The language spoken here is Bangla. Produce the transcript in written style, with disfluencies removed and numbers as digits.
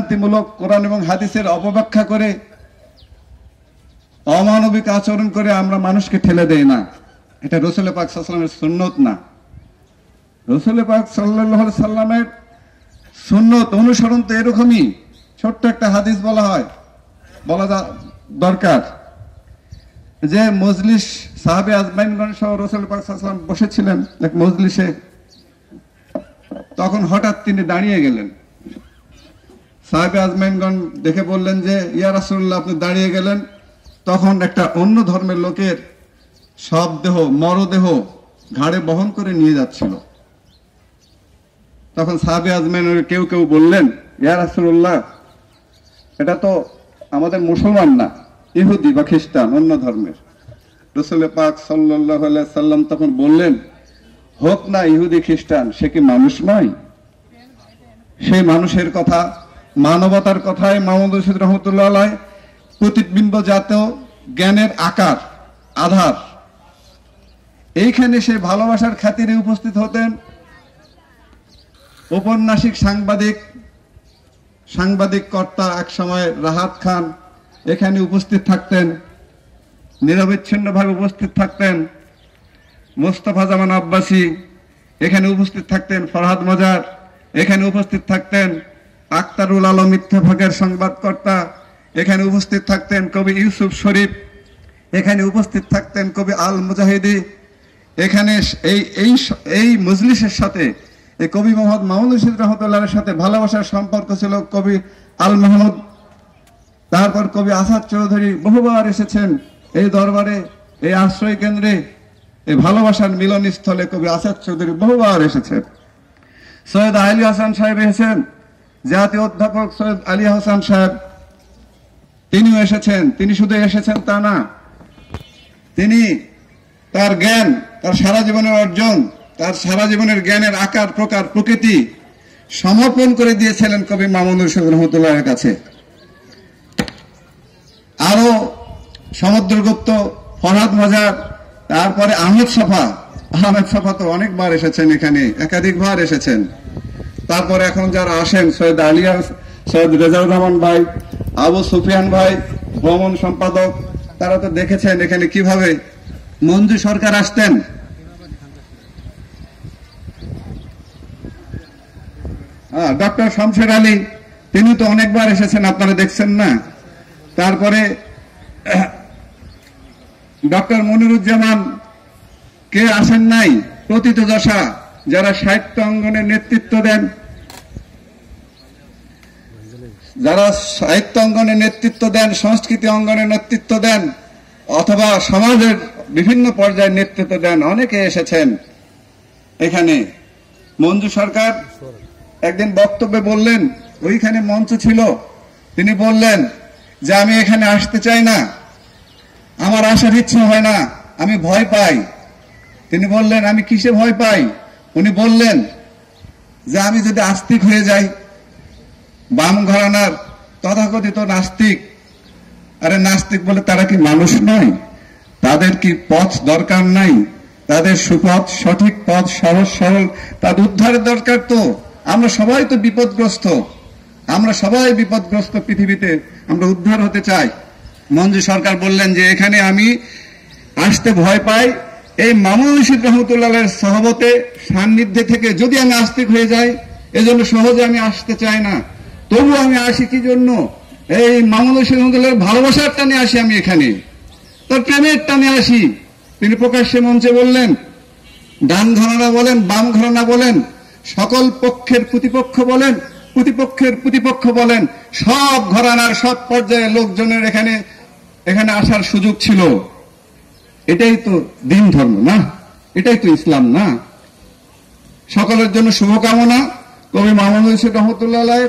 বিভ্রান্তিমূলক কোরআন এবং হাদিসের অপব্যাখ্যা করে অমানবিক আচরণ করে আমরা মানুষকে ঠেলে দেই না। এটা রাসূল পাক সাল্লাল্লাহু আলাইহি ওয়াসাল্লামের সুন্নত না। রাসূল পাক সাল্লাল্লাহু আলাইহি ওয়াসাল্লামের সুন্নত অনুসরণ তো এরকমই। ছোট্ট একটা হাদিস বলা দরকার যে মজলিস সাহাবে আজমাইনগণ সহ রাসূল পাক সাল্লাল্লাহু আলাইহি ওয়াসাল্লাম বসেছিলেন এক মজলিসে। তখন হঠাৎ তিনি দাঁড়িয়ে গেলেন। সাহাবে আজমাইনগণ দেখে বললেন যে ইয়া রাসূলুল্লাহ, আপনি দাঁড়িয়ে গেলেন। তখন একটা অন্য ধর্মের লোকের শবদেহ মরদেহ ঘাড়ে বহন করে নিয়ে যাচ্ছিল। তখন সাহাবে আজমাইনের কেউ কেউ বললেন, ইয়া রাসূলুল্লাহ, এটা তো আমাদের মুসলমান না, ইহুদি বা খ্রিস্টান, অন্য ধর্মের। রাসূল পাক সাল্লাল্লাহু আলাইহি সাল্লাম তখন বললেন, হোক না ইহুদি খ্রিস্টান, সে কি মানুষ নয়? সেই মানুষের কথা, মানবতার কথায় মাহমুদ রশিদ রহমতুল্লাহ আলাইহি প্রতিবিম্ব জাতীয় জ্ঞানের আধার। এইখানে সে ভালোবাসার খাতিরে উপস্থিত হতেন। ঔপন্যাসিক সাংবাদিক কর্তা এক সময় রাহাত খান এখানে উপস্থিত থাকতেন, নিরবিচ্ছিন্নভাবে উপস্থিত থাকতেন। মোস্তফা জামান আব্বাসী এখানে উপস্থিত থাকতেন, ফরহাদ মজার এখানে উপস্থিত থাকতেন, আক্তারুল আলম ইত্তেফাকের সংবাদকর্তা এখানে উপস্থিত থাকতেন, কবি ইউসুফ শরীফ এখানে উপস্থিত থাকতেন, কবি আল মুজাহিদি এখানে এই মজলিসের সাথে এই কবি মোহাম্মদ মামুনুর রশিদ রহমতুল্লাহের সাথে ভালোবাসার সম্পর্ক ছিল। কবি আল মাহমুদ, তারপর কবি আসাদ চৌধুরী বহুবার এসেছেন এই দরবারে, এই আশ্রয় কেন্দ্রে, এই ভালোবাসার মিলনস্থলে কবি আসাদ চৌধুরী বহুবার এসেছেন। সৈয়দ আলী হাসান সাহেব এসেছেন, জাতীয় অধ্যাপক সৈয়দ আলী হাসান সাহেব তিনিও এসেছেন। তিনি শুধু এসেছেন তা না, তিনি তার জ্ঞান, তার সারা জীবনের অর্জন, তার সারা জীবনের জ্ঞানের আকার প্রকার প্রকৃতি সমর্পণ করে দিয়েছিলেন কবি মামুনুর রশিদ রহমতুল্লাহের কাছে। আরো সমুদ্রগুপ্ত, ফরহাদ মজার, তারপরে আহমেদ সফা তো অনেকবার এসেছেন, এখানে একাধিকবার এসেছেন। তারপরে এখন যারা আসেন, সৈয়দ সৈয়দ রেজাউর রহমান ভাই, আবু সুফিয়ান ভাই, ভ্রমণ সম্পাদক, তারা তো দেখেছেন এখানে কিভাবে মঞ্জু সরকার আসতেন। ডক্টর শামসের আলী, তিনি তো অনেকবার এসেছেন, আপনারা দেখছেন না। তারপরে ডক্টর মনিরুজ্জামান কে আসেন নাই, প্রথিতযশা, যারা সাহিত্য অঙ্গনে নেতৃত্ব দেন, সংস্কৃতি অঙ্গনে নেতৃত্ব দেন, অথবা সমাজের বিভিন্ন পর্যায়ে নেতৃত্ব দেন, অনেকে এসেছেন এখানে। মঞ্জু সরকার একদিন বক্তব্যে বললেন, ওইখানে মঞ্চ ছিল, তিনি বললেন যে আমি এখানে আসতে চাই না, আমার আসার ইচ্ছা হয় না, আমি ভয় পাই। তিনি বললেন, আমি কিসে ভয় পাই? উনি বললেন যে আমি যদি আস্তিক হয়ে যাই, বাম ঘরানার তথাকথিত নাস্তিক। আরে নাস্তিক বলে তারা কি মানুষ নয়? তাদের কি পথ দরকার নাই? তাদের সুপথ, সঠিক পথ, সহজ সরল, তাদের উদ্ধারের দরকার। তো আমরা সবাই তো বিপদগ্রস্ত, পৃথিবীতে আমরা উদ্ধার হতে চাই। মঞ্জু সরকার বললেন যে এখানে আমি আসতে ভয় পাই, এই মামুনুর রশিদ রহমতুল্লাহের সহবতে সান্নিধ্যে থেকে যদি আমি আস্তিক হয়ে যাই, এজন্য সহজে আমি আসতে চাই না। তবু আমি আসি কি জন্য? এই মামুনুর রশিদ রহমতুল্লাহের ভালোবাসার টানে আসি, আমি এখানে তার প্রেমের টানে আসি। তিনি প্রকাশ্যে মঞ্চে বললেন, ডান ঘরানা বলেন, বাম ঘরানা বলেন, সকল পক্ষের প্রতিপক্ষ বলেন, সব ঘরানার সব পর্যায়ে লোকজনের এখানে আসার সুযোগ ছিল। এটাই তো দিন ধর্ম না, এটাই তো ইসলাম না। সকলের জন্য শুভকামনা। কবি মামুনুর রশিদ রহমতুল্লাহ আলাইহি